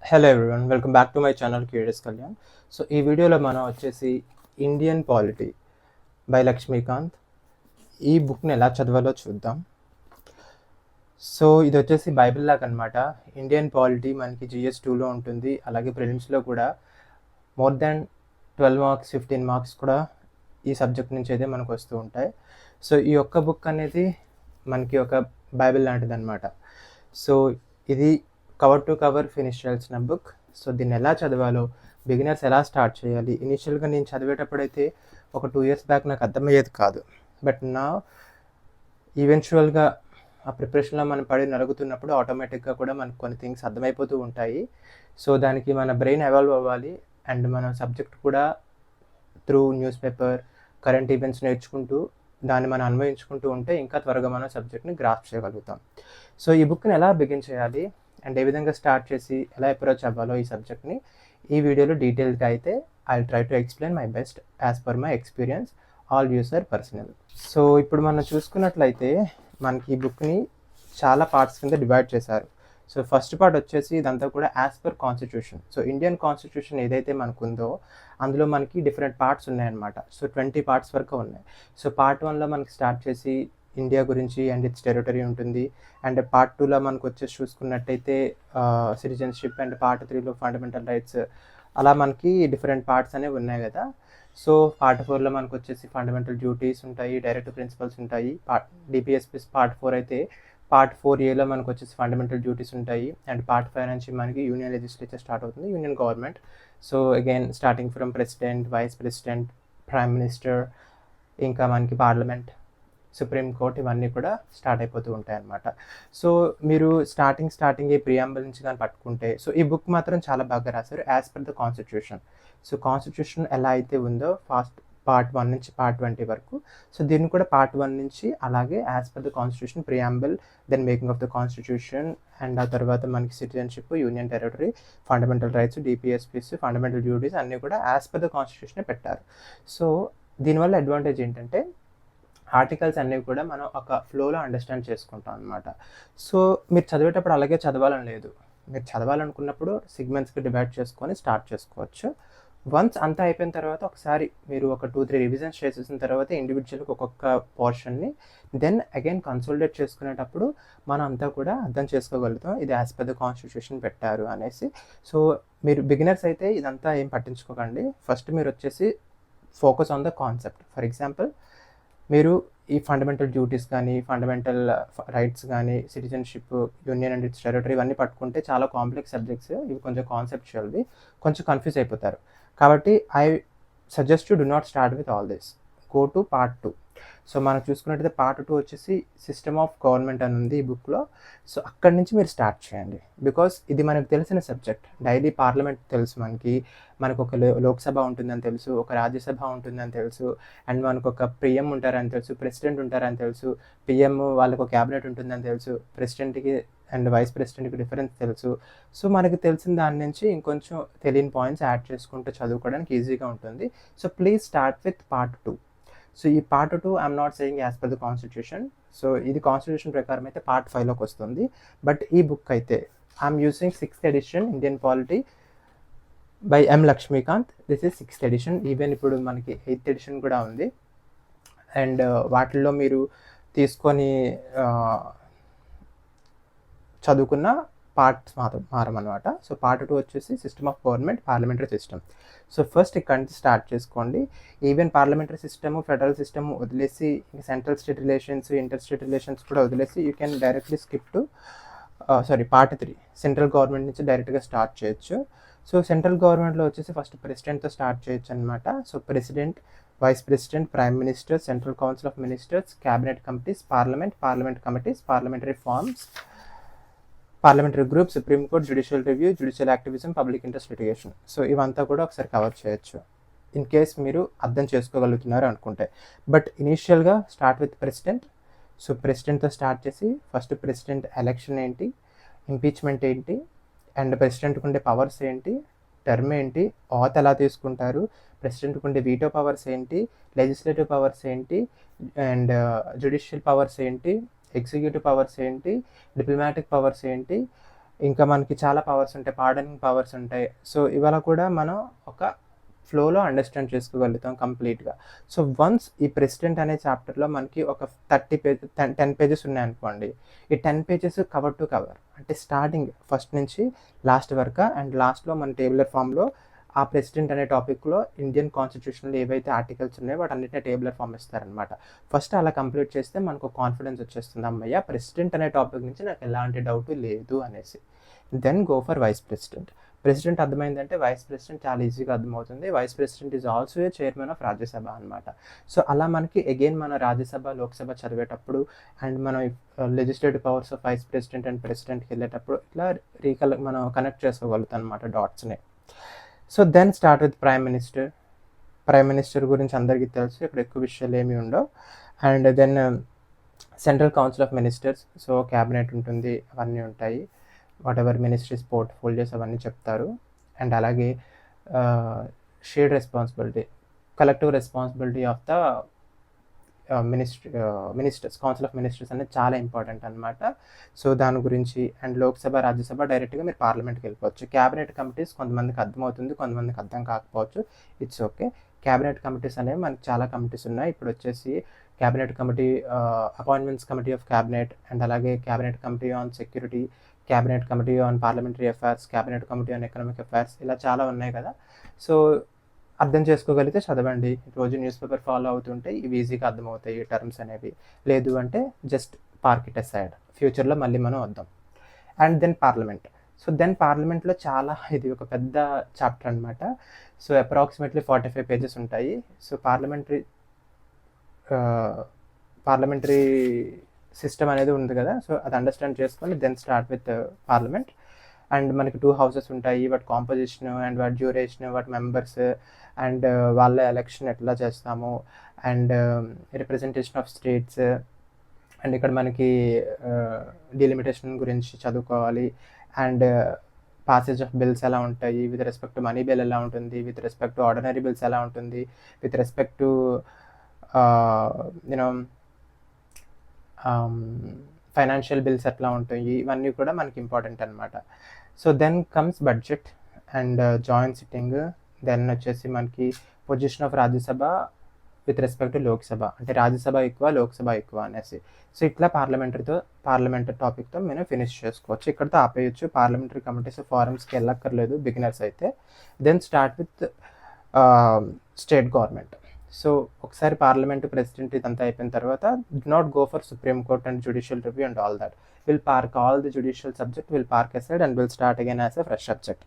Hello everyone, welcome back to my channel curious Kalyan. So ఈ వీడియోలో మనం వచ్చేసి ఇండియన్ పాలిటీ బై లక్ష్మీకాంత్ ఈ బుక్ని ఎలా చదవాలో చూద్దాం. సో ఇది వచ్చేసి బైబిల్ లాగా అనమాట. ఇండియన్ పాలిటీ మనకి GS2లో ఉంటుంది, అలాగే ప్రిలిమ్స్లో కూడా మోర్ దాన్ 12 మార్క్స్ 15 మార్క్స్ కూడా ఈ సబ్జెక్ట్ నుంచి అయితే మనకు వస్తూ ఉంటాయి. సో ఈ ఒక్క బుక్ అనేది మనకి ఒక బైబిల్ లాంటిది అనమాట. సో ఇది కవర్ టు కవర్ ఫినిష్ చేయాల్సిన బుక్. సో దీన్ని ఎలా చదవాలో, బిగినర్స్ ఎలా స్టార్ట్ చేయాలి, ఇనిషియల్గా నేను చదివేటప్పుడైతే ఒక 2 years బ్యాక్ నాకు అర్థమయ్యేది కాదు. బట్ నా ఈవెన్చువల్గా ఆ ప్రిపరేషన్లో మనం పడి నలుగుతున్నప్పుడు ఆటోమేటిక్గా కూడా మనకు కొన్ని థింగ్స్ అర్థమైపోతూ ఉంటాయి. సో దానికి మన బ్రెయిన్ ఎవాల్వ్ అవ్వాలి అండ్ మన సబ్జెక్ట్ కూడా through news paper current events నేర్చుకుంటూ దాన్ని మనం అన్వయించుకుంటూ ఉంటే ఇంకా త్వరగా మనం సబ్జెక్ట్ని గ్రాస్ప్ చేయగలుగుతాం. సో ఈ బుక్ని ఎలా బిగిన్ చేయాలి అండ్ ఏ విధంగా స్టార్ట్ చేసి ఎలా అప్రోచ్ అవ్వాలో ఈ సబ్జెక్ట్ని ఈ వీడియోలో డీటెయిల్గా అయితే I try to explain my best as per my experience. All views are personal. So ఇప్పుడు మనం చూసుకున్నట్లయితే మనకి ఈ బుక్ని చాలా పార్ట్స్ కింద డివైడ్ చేశారు. సో ఫస్ట్ పార్ట్ వచ్చేసి ఇదంతా కూడా as per constitution. So Indian constitution ఏదైతే మనకు ఉందో అందులో మనకి డిఫరెంట్ పార్ట్స్ ఉన్నాయన్నమాట. సో 20 పార్ట్స్ వరకు ఉన్నాయి. సో పార్ట్ 1లో మనకి స్టార్ట్ చేసి ఇండియా గురించి అండ్ ఇట్స్ టెరిటరీ ఉంటుంది. అండ్ పార్ట్ 2లో మనకు వచ్చేసి చూసుకున్నట్టయితే సిటిజన్షిప్, అండ్ పార్ట్ 3లో ఫండమెంటల్ రైట్స్, అలా మనకి డిఫరెంట్ పార్ట్స్ అనేవి ఉన్నాయి కదా. సో పార్ట్ 4లో మనకు వచ్చేసి ఫండమెంటల్ డ్యూటీస్ ఉంటాయి, డైరెక్ట్ ప్రిన్సిపల్స్ ఉంటాయి. DPSP పార్ట్ 4 అయితే పార్ట్ 4Aలో మనకు వచ్చేసి ఫండమెంటల్ డ్యూటీస్ ఉంటాయి. అండ్ పార్ట్ 5 నుంచి మనకి యూనియన్ లెజిస్లేచర్ స్టార్ట్ అవుతుంది, union government. So again starting from president, vice president, prime minister, ఇంకా మనకి పార్లమెంట్, సుప్రీం కోర్ట్, ఇవన్నీ కూడా స్టార్ట్ అయిపోతూ ఉంటాయి అన్నమాట. సో మీరు స్టార్టింగ్ ఈ ప్రియాంబుల్ నుంచి కానీ పట్టుకుంటే, సో ఈ బుక్ మాత్రం చాలా బాగా రాశారు as per the constitution. So constitution ఎలా అయితే ఉందో ఫస్ట్ పార్ట్ 1 నుంచి పార్ట్ 20 వరకు, సో దీన్ని కూడా పార్ట్ 1 నుంచి అలాగే as per the constitution, preamble, then making of the constitution, and ఆ తర్వాత మనకి citizenship, union territory, fundamental rights, DPSPs, fundamental duties అన్నీ కూడా యాజ్ పర్ ద కాన్స్టిట్యూషనే పెట్టారు. సో దీనివల్ల అడ్వాంటేజ్ ఏంటంటే ఆర్టికల్స్ అన్నీ కూడా మనం ఒక ఫ్లోలో అండర్స్టాండ్ చేసుకుంటాం అనమాట. సో మీరు చదివేటప్పుడు అలాగే చదవాలని లేదు. మీరు చదవాలనుకున్నప్పుడు సిగ్మెంట్స్కి డివైడ్ చేసుకొని స్టార్ట్ చేసుకోవచ్చు. వన్స్ అంతా అయిపోయిన తర్వాత ఒకసారి మీరు ఒక 2-3 రివిజన్స్ చేసేసిన తర్వాత ఇండివిజువల్గా ఒక్కొక్క పోర్షన్ని దెన్ అగైన్ కన్సోలిడేట్ చేసుకునేటప్పుడు మనం అంతా కూడా అర్థం చేసుకోగలుగుతాం ఇది యాజ్ పర్ ద కాన్స్టిట్యూషన్ పెట్టారు అనేసి. సో మీరు బిగినర్స్ అయితే ఇదంతా ఏం పట్టించుకోకండి. ఫస్ట్ మీరు వచ్చేసి focus on the concept. For example, మీరు ఈ ఫండమెంటల్ డ్యూటీస్ కానీ, ఫండమెంటల్ రైట్స్ కానీ, citizenship, union and its territory ఇవన్నీ పట్టుకుంటే చాలా కాంప్లెక్స్ సబ్జెక్ట్స్. ఇవి కొంచెం కాన్సెప్చువల్వి, కొంచెం కన్ఫ్యూజ్ అయిపోతారు. కాబట్టి I suggest you do not start with all this, go to part 2. So మనం చూసుకున్నట్టయితే పార్ట్ 2 వచ్చేసి సిస్టమ్ ఆఫ్ గవర్నమెంట్ అని ఉంది ఈ బుక్లో. సో అక్కడి నుంచి మీరు స్టార్ట్ చేయండి, బికాస్ ఇది మనకు తెలిసిన సబ్జెక్ట్. డైలీ పార్లమెంట్ తెలుసు మనకు ఒక లోక్సభ ఉంటుందని తెలుసు, ఒక రాజ్యసభ ఉంటుందని తెలుసు, అండ్ మనకు ఒక PM ఉంటారని తెలుసు, ప్రెసిడెంట్ ఉంటారని తెలుసు, PM వాళ్ళకు ఒక క్యాబినెట్ ఉంటుందని తెలుసు, ప్రెసిడెంట్కి అండ్ వైస్ ప్రెసిడెంట్కి డిఫరెన్స్ తెలుసు. సో మనకి తెలిసిన దాని నుంచి ఇంకొంచెం తెలియని పాయింట్స్ యాడ్ చేసుకుంటూ చదువుకోవడానికి ఈజీగా ఉంటుంది. So please start with part 2. So ఈ part 2 I'm not saying as per the constitution. So ఇది కాన్స్టిట్యూషన్ ప్రకారం అయితే పార్ట్ 5లోకి వస్తుంది. బట్ ఈ బుక్ అయితే I'm using 6th edition Indian polity by M. Laxmikanth. This is 6th edition. Even ఇప్పుడు మనకి 8th ఎడిషన్ కూడా ఉంది. అండ్ వాటిల్లో మీరు తీసుకొని చదువుకున్న పార్ట్స్ మారమన్నమాట. సో పార్ట్ 2 వచ్చేసి system of government, parliamentary system. So first ఇక్కడ నుంచి స్టార్ట్ చేసుకోండి. Even parliamentary system, federal system వదిలేసి, central state relations, inter state relations కూడా వదిలేసి you can directly skip to part 3, central government నుంచి డైరెక్ట్గా స్టార్ట్ చేయొచ్చు. సో సెంట్రల్ గవర్నమెంట్లో వచ్చేసి ఫస్ట్ ప్రెసిడెంట్తో స్టార్ట్ చేయొచ్చు అనమాట. So president, vice president, prime minister, central council of ministers, cabinet committees, parliament committees, parliamentary forms, parliamentary group, supreme court, judicial review, judicial activism, public interest litigation. So ఇవంతా కూడా ఒకసారి cover చేయొచ్చు in case మీరు అర్థం చేసుకోగలుగుతున్నారు అనుకుంటే. But ఇనీషియల్గా start with president. So ప్రెసిడెంట్తో start చేసి ఫస్ట్ ప్రెసిడెంట్ ఎలక్షన్ ఏంటి, ఇంపీచ్మెంట్ ఏంటి, అండ్ ప్రెసిడెంట్కి ఉండే పవర్స్ ఏంటి, టర్మ్ ఏంటి, ఆత్ ఎలా తీసుకుంటారు, ప్రెసిడెంట్కి ఉండే వీటో పవర్స్ ఏంటి, లెజిస్లేటివ్ పవర్స్ ఏంటి, అండ్ జ్యుడిషియల్ పవర్స్ ఏంటి, ఎగ్జిక్యూటివ్ పవర్స్ ఏంటి, డిప్లొమాటిక్ పవర్స్ ఏంటి, ఇంకా మనకి చాలా పవర్స్ ఉంటాయి, పార్డనింగ్ పవర్స్ ఉంటాయి. సో ఇవాళ కూడా మనం ఒక ఫ్లోలో అండర్స్టాండ్ చేసుకోగలుగుతాం కంప్లీట్గా. సో వన్స్ ఈ ప్రెసిడెంట్ అనే చాప్టర్లో మనకి ఒక 10 పేజెస్ ఉన్నాయనుకోండి, ఈ 10 పేజెస్ కవర్ టు కవర్, అంటే స్టార్టింగ్ ఫస్ట్ నుంచి లాస్ట్ వరకు, అండ్ లాస్ట్లో మన టేబులర్ ఫామ్లో ఆ ప్రెసిడెంట్ అనే టాపిక్లో ఇండియన్ కాన్స్టిట్యూషన్లో ఏవైతే ఆర్టికల్స్ ఉన్నాయో వాటన్నిటిని టేబులర్ ఫామ్ ఇస్తారనమాట. ఫస్ట్ అలా కంప్లీట్ చేస్తే మనకు కాన్ఫిడెన్స్ వచ్చేస్తుంది, అమ్మయ్య ప్రెసిడెంట్ అనే టాపిక్ నుంచి నాకు ఎలాంటి డౌట్ లేదు అనేసి. Then go for vice president. President అర్థమైందంటే వైస్ ప్రెసిడెంట్ చాలా ఈజీగా అర్థమవుతుంది. Vice president is also a chairman of Rajya Sabha అనమాట. సో అలా మనకి అగైన్ మన రాజ్యసభ లోక్సభ చదివేటప్పుడు అండ్ మనం legislative powers of vice president and ప్రెసిడెంట్కి వెళ్ళేటప్పుడు ఇట్లా మనం కనెక్ట్ చేసుకోగలుగుతాం అనమాట డాట్స్ని. So then start with prime minister. Prime minister గురించి అందరికీ తెలుసు, ఇక్కడ ఎక్కువ విషయాలు ఏమీ ఉండవు. And then central council of ministers, so cabinet ఉంటుంది, అవన్నీ ఉంటాయి, వాట్ ఎవర్ మినిస్ట్రీస్ పోర్ట్ఫోలియోస్ అవన్నీ చెప్తారు. అండ్ అలాగే shared responsibility, collective responsibility of the ministers, council of ministers అనేది చాలా ఇంపార్టెంట్ అనమాట. సో దాని గురించి. అండ్ లోక్సభ రాజ్యసభ డైరెక్ట్గా మీరు పార్లమెంట్కి వెళ్ళిపోవచ్చు. క్యాబినెట్ కమిటీస్ కొంతమందికి అర్థమవుతుంది, కొంతమందికి అర్థం కాకపోవచ్చు, ఇట్స్ ఓకే. క్యాబినెట్ కమిటీస్ అనేవి మనకి చాలా కమిటీస్ ఉన్నాయి. ఇప్పుడు వచ్చేసి cabinet committee, appointments committee of cabinet, and అలాగే cabinet committee on security, cabinet committee on parliamentary affairs, cabinet committee on economic affairs, ఇలా చాలా ఉన్నాయి కదా. సో అర్థం చేసుకోగలిగితే చదవండి, రోజు న్యూస్ పేపర్ ఫాలో అవుతుంటే ఇవి ఈజీగా అర్థమవుతాయి ఈ టర్మ్స్ అనేవి. లేదు అంటే జస్ట్ పార్క్ ఇట్ అసైడ్, ఫ్యూచర్లో మళ్ళీ మనం వద్దాం. And then parliament. So then పార్లమెంట్లో చాలా, ఇది ఒక పెద్ద చాప్టర్ అనమాట. సో అప్రాక్సిమేట్లీ 45 పేజెస్ ఉంటాయి. సో పార్లమెంటరీ సిస్టమ్ అనేది ఉంది కదా, సో అది అండర్స్టాండ్ చేసుకొని then start with parliament. And మనకి 2 హౌసెస్ ఉంటాయి, వాటి కాంపోజిషన్ అండ్ వాటి డ్యూరేషన్, వాటి మెంబర్స్, అండ్ వాళ్ళ ఎలక్షన్ ఎట్లా చేస్తాము, and representation of states, and ఇక్కడ మనకి డిలిమిటేషన్ గురించి చదువుకోవాలి. అండ్ పాసేజ్ ఆఫ్ బిల్స్ ఎలా ఉంటాయి, with respect to money bill ఎలా ఉంటుంది, with respect to ordinary bills ఎలా ఉంటుంది, with respect to you know financial bills ఎట్లా ఉంటాయి, ఇవన్నీ కూడా మనకి ఇంపార్టెంట్ అనమాట. So then comes budget and joint sitting. Then వచ్చేసి మనకి position of Rajya Sabha with respect to Lok Sabha, అంటే రాజ్యసభ ఎక్కువ లోక్సభ ఎక్కువ అనేసి. సో ఇట్లా పార్లమెంటరీ టాపిక్తో మనం ఫినిష్ చేసుకోవచ్చు, ఇక్కడితో ఆపేయచ్చు. పార్లమెంటరీ కమిటీస్ ఫారమ్స్కి వెళ్ళక్కర్లేదు బిగినర్స్ అయితే. Then start with state government. So ఒకసారి పార్లమెంట్, ప్రెసిడెంట్ ఇదంతా అయిపోయిన తర్వాత do not go for supreme court and judicial review and all that. Will park all the judicial subject, will park aside and will start again as a fresh subject.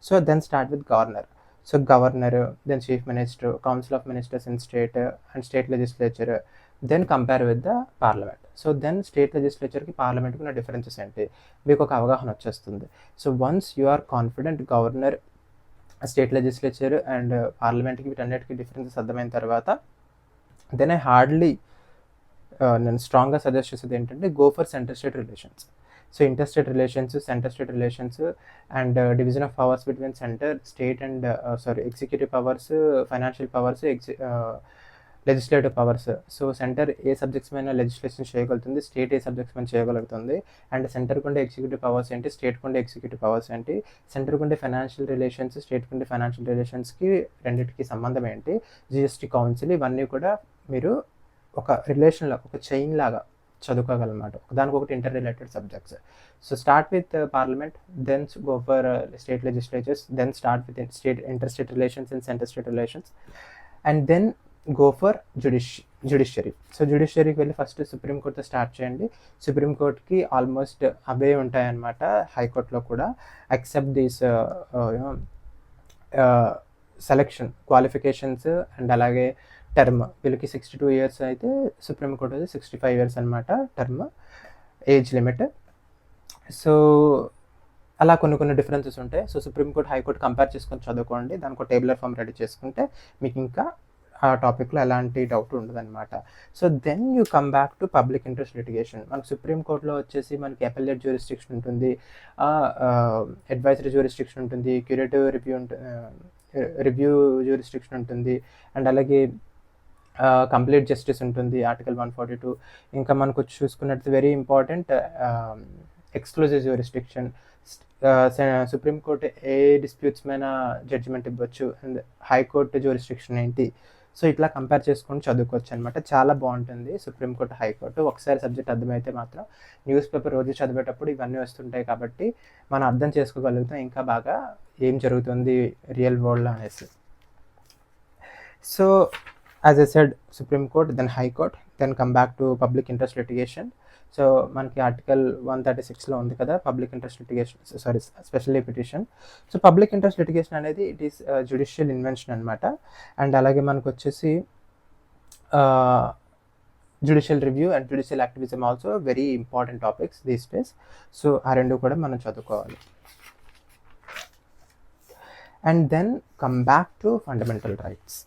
So then start with governor. So governor, then chief minister, council of ministers in state and state legislature, then compare with the parliament. So then state legislature కి parliament కి ఉన్న differences ఏంటి మీకు ఒక అవగాహన వచ్చేస్తుంది. So once you are confident governor, state legislature and పార్లమెంట్కి వీటన్నిటికీ డిఫరెన్సెస్ అర్థమైన తర్వాత దెన్ నేను స్ట్రాంగ్గా సజెస్ట్ చేసేది ఏంటంటే go for centre state relations. So inter state relations, centre state relations, and division of powers between centre, state and executive powers, financial powers, legislative powers. So centre A subjects మీద legislation చేయగలుగుతుంది, state ఏ subjects మీద చేయగలుగుతుంది, and సెంటర్కి ఉండే executive powers ఏంటి, స్టేట్కి ఉండే executive powers ఏంటి, సెంటర్కి ఉండే ఫైనాన్షియల్ రిలేషన్స్, స్టేట్కి ఉండే ఫైనాన్షియల్ రిలేషన్స్కి రెండింటికి సంబంధం ఏంటి, జిఎస్టీ కౌన్సిల్, ఇవన్నీ కూడా మీరు ఒక రిలేషన్లో, ఒక చైన్ లాగా చదువుకోగలమాట, దానికి ఒకటి inter related subjects. So start with parliament, then go for state legislatures, then start with inter state relations and centre state relations, and then go for judiciary. So జ్యుడిషియరీకి వెళ్ళి ఫస్ట్ సుప్రీంకోర్టుతో స్టార్ట్ చేయండి. సుప్రీంకోర్టుకి almost అవే ఉంటాయన్నమాట, హైకోర్టులో కూడా, except these selection qualifications and అలాగే term. వీళ్ళకి 62 years అయితే సుప్రీంకోర్టు అయితే 65 years అనమాట టర్మ్ ఏజ్ లిమిట్. సో అలా కొన్ని డిఫరెన్సెస్ ఉంటాయి. సో సుప్రీంకోర్టు హైకోర్టు కంపేర్ చేసుకొని చదువుకోండి, దానికి టేబులర్ ఫామ్ రెడీ చేసుకుంటే మీకు ఇంకా ఆ టాపిక్లో ఎలాంటి డౌట్ ఉండదన్నమాట. So then you come back to public interest litigation. మనకు సుప్రీంకోర్టులో వచ్చేసి మనకి అపెలేట్ జ్యూరిస్డిక్షన్ ఉంటుంది, అడ్వైజరీ జ్యూరిస్డిక్షన్ ఉంటుంది, క్యూరేటివ్ రివ్యూ జ్యూరిస్డిక్షన్ ఉంటుంది, అండ్ అలాగే కంప్లీట్ జస్టిస్ ఉంటుంది, ఆర్టికల్ 142. ఇంకా మనకు చూసుకున్నట్టు very important exclusive jurisdiction. Supreme court ఏ డిస్ప్యూట్స్ మీద జడ్జిమెంట్ ఇవ్వచ్చు అండ్ హైకోర్టు జ్యూరిస్డిక్షన్ ఏంటి, సో ఇట్లా కంపేర్ చేసుకొని చదువుకోవచ్చు అనమాట. చాలా బాగుంటుంది సుప్రీంకోర్టు, హైకోర్టు. ఒకసారి సబ్జెక్ట్ అర్థమైతే మాత్రం న్యూస్ పేపర్ రోజు చదివేటప్పుడు ఇవన్నీ వస్తుంటాయి కాబట్టి మనం అర్థం చేసుకోగలుగుతాం ఇంకా బాగా ఏం జరుగుతుంది రియల్ వరల్డ్లో అనేసి. So as I said, supreme court, then high court, then come back to public interest litigation. So మనకి ఆర్టికల్ 136లో ఉంది కదా public interest litigation, sorry specially petition. So public interest litigation అనేది ఇట్ ఈస్ జ్యుడిషియల్ ఇన్వెన్షన్ అనమాట. And అలాగే మనకు వచ్చేసి judicial review and judicial activism also very important topics these days. So ఆ రెండు కూడా మనం చదువుకోవాలి. And then come back to fundamental rights.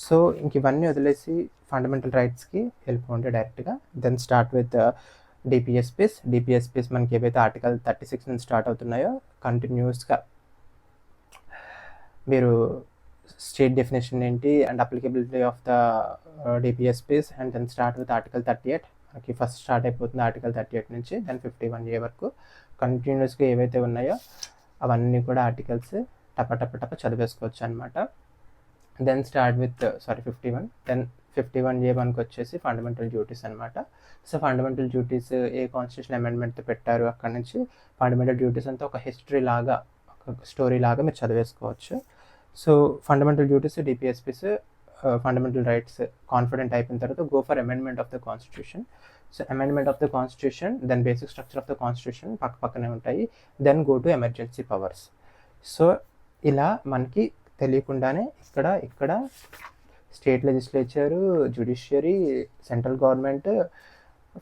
So ఇంక ఇవన్నీ వదిలేసి ఫండమెంటల్ రైట్స్కి వెళ్ళిపోండి డైరెక్ట్గా. దెన్ స్టార్ట్ విత్ డిపిఎస్పీస్ మనకి ఏవైతే ఆర్టికల్ 36 నుంచి స్టార్ట్ అవుతున్నాయో కంటిన్యూస్గా మీరు స్టేట్ డెఫినేషన్ ఏంటి and applicability of the DPSPs, and then start with article 38. మనకి ఫస్ట్ స్టార్ట్ అయిపోతుంది ఆర్టికల్ 38 నుంచి దెన్ 51A వరకు కంటిన్యూస్గా ఏవైతే ఉన్నాయో అవన్నీ కూడా ఆర్టికల్స్ టప చదివేసుకోవచ్చు అనమాట. Then start with 51, then 51A మనకు వచ్చేసి ఫండమెంటల్ డ్యూటీస్ అనమాట. సో ఫండమెంటల్ డ్యూటీస్ ఏ కాన్స్టిట్యూషన్ అమెండ్మెంట్తో పెట్టారు అక్కడ నుంచి ఫండమెంటల్ డ్యూటీస్ అంతా ఒక హిస్టరీ లాగా, ఒక స్టోరీ లాగా మీరు చదివేసుకోవచ్చు. So fundamental duties, DPSPs, fundamental rights confident అయిపోయిన తర్వాత go for amendment of the constitution. So amendment of the constitution, then basic structure of the constitution పక్కనే ఉంటాయి. Then go to emergency powers. So ఇలా మనకి తెలియకుండానే ఇక్కడ state legislature, judiciary, central government,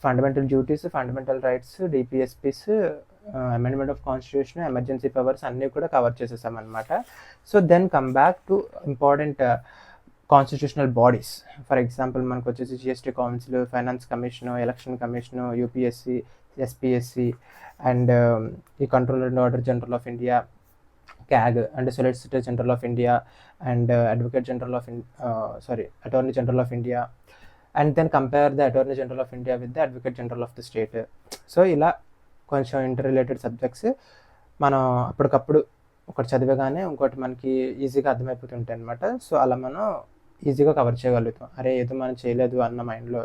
fundamental duties, fundamental rights, DPSPs, amendment of constitution, emergency powers అన్నీ కూడా cover చేసేసామన్నమాట. So then come back to important constitutional bodies. For example మనకు వచ్చేసి GST council, finance commission, election commission, UPSC, SPSC, and ఈ controller and auditor general of India, CAG, and Solicitor General of India, and Advocate General of Attorney General of India, and then compare the Attorney General of India with the Advocate General of the state. So ఇలా కొంచెం inter related subjects మనం అప్పటికప్పుడు ఒకటి చదివగానే ఇంకోటి మనకి ఈజీగా అర్థమైపోతుంటాయి అనమాట. So అలా మనం ఈజీగా కవర్ చేయగలుగుతాం, అరే ఏదో మనం చేయలేదు అన్న మైండ్లో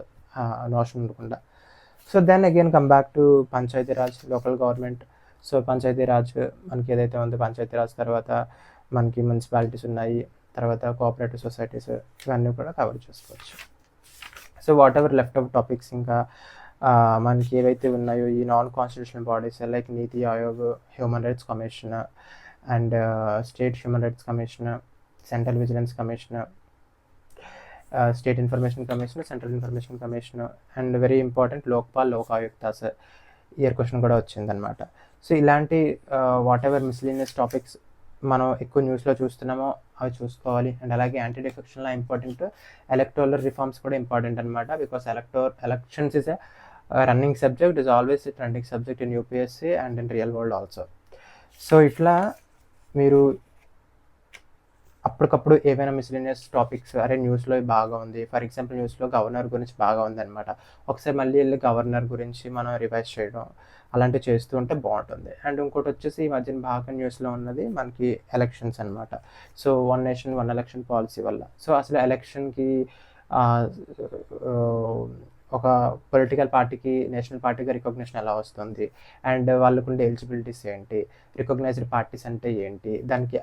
నోషన్ ఉండకుండా. So then again come back to Panchayati Raj, local government. So Panchayati Raj మనకి ఏదైతే ఉందో పంచాయతీరాజ్ తర్వాత మనకి మున్సిపాలిటీస్ ఉన్నాయి, తర్వాత కోఆపరేటివ్ సొసైటీస్, ఇవన్నీ కూడా కవర్ చేసుకోవచ్చు. So what ever left of topics ఇంకా మనకి ఏవైతే ఉన్నాయో ఈ non constitutional bodies like Niti Aayog, human rights commission, and state human rights commission, central vigilance commission, state information commission, central information commission, and very important Lokpal, Lok Ayuktas, year question కూడా వచ్చిందనమాట. So ఇలాంటి what ever miscellaneous topics మనం ఎక్కువ న్యూస్లో చూస్తున్నామో అవి చూసుకోవాలి. And అలాగే anti డిఫెక్షన్లో important electoral reforms కూడా ఇంపార్టెంట్ అనమాట. Because elections is a running subject, is always a trending subject in UPSC and in real world also. So ఇట్లా మీరు అప్పటికప్పుడు ఏవైనా మిస్లీనియస్ టాపిక్స్, అరే న్యూస్లో బాగా ఉంది, ఫర్ ఎగ్జాంపుల్ న్యూస్లో గవర్నర్ గురించి బాగా ఉందన్నమాట, ఒకసారి మళ్ళీ వెళ్ళి గవర్నర్ గురించి మనం రివైజ్ చేయడం అలాంటివి చేస్తూ ఉంటే బాగుంటుంది. అండ్ ఇంకోటి వచ్చేసి ఈ మధ్యన బాగా న్యూస్లో ఉన్నది మనకి ఎలక్షన్స్ అనమాట. సో 1 నేషన్ 1 ఎలక్షన్ పాలసీ వల్ల సో అసలు ఎలక్షన్కి ఒక పొలిటికల్ పార్టీకి నేషనల్ పార్టీగా రికగ్నిషన్ ఎలా వస్తుంది, అండ్ వాళ్ళకు ఉండే ఎలిజిబిలిటీస్ ఏంటి, రికగ్నైజ్డ్ పార్టీస్ అంటే ఏంటి, దానికి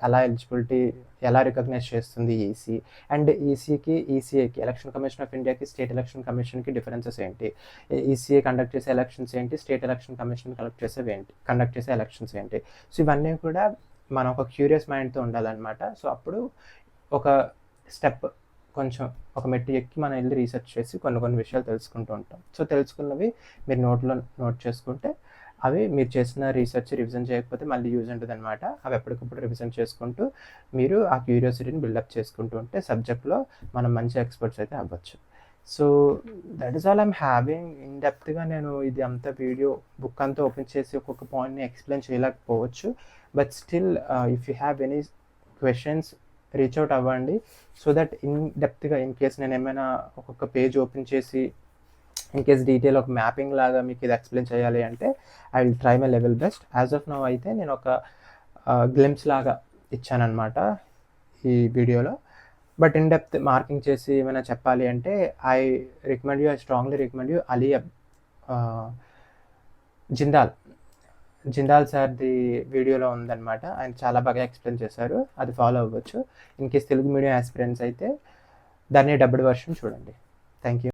ఎలా రికగ్నైజ్ చేస్తుంది ఈసీ, అండ్ ఈసీఐకి ఎలక్షన్ కమిషన్ ఆఫ్ ఇండియాకి స్టేట్ ఎలక్షన్ కమిషన్కి డిఫరెన్సెస్ ఏంటి, ఈసీఐ కండక్ట్ చేసే ఎలక్షన్స్ ఏంటి, స్టేట్ ఎలక్షన్ కమిషన్ కండక్ట్ చేసే ఎలక్షన్స్ ఏంటి. సో ఇవన్నీ కూడా మనం ఒక క్యూరియస్ మైండ్తో ఉండాలన్నమాట. సో అప్పుడు ఒక స్టెప్ కొంచెం ఒక మెట్టు ఎక్కి మనం వెళ్ళి రీసెర్చ్ చేసి కొన్ని విషయాలు తెలుసుకుంటూ ఉంటాం. సో తెలుసుకున్నవి మీరు నోట్ చేసుకుంటే అవి మీరు చేసిన రీసెర్చ్ రివిజన్ చేయకపోతే మళ్ళీ యూజ్ ఉంటుంది అనమాట. అవి ఎప్పటికప్పుడు రివిజన్ చేసుకుంటూ మీరు ఆ క్యూరియాసిటీని బిల్డప్ చేసుకుంటూ ఉంటే సబ్జెక్ట్లో మనం మంచి ఎక్స్పర్ట్స్ అయితే అవ్వచ్చు. So that is all I'm having. In డెప్త్గా నేను ఇది అంతా వీడియో బుక్ అంతా ఓపెన్ చేసి ఒక్కొక్క పాయింట్ని ఎక్స్ప్లెయిన్ చేయలేకపోవచ్చు. But still if you have any questions reach out అవ్వండి. సో దట్ ఇన్ డెప్త్గా ఇన్ కేస్ నేను ఏమైనా ఒక్కొక్క పేజ్ ఓపెన్ చేసి ఇన్ కేస్ డీటెయిల్ ఒక మ్యాపింగ్ లాగా మీకు ఇది ఎక్స్ప్లెయిన్ చేయాలి అంటే I will try my level best. As of now అయితే నేను ఒక గ్లిమ్స్ లాగా ఇచ్చానమాట ఈ వీడియోలో. బట్ ఇన్ డెప్త్ మార్కింగ్ చేసి ఏమైనా చెప్పాలి అంటే I strongly recommend you Ali Jindal సార్ది వీడియోలో ఉందన్నమాట. ఆయన చాలా బాగా ఎక్స్ప్లెయిన్ చేశారు, అది ఫాలో అవ్వచ్చు. In case Telugu medium aspirants అయితే దాన్ని డబ్బుడ్ వర్షన్ చూడండి. Thank you.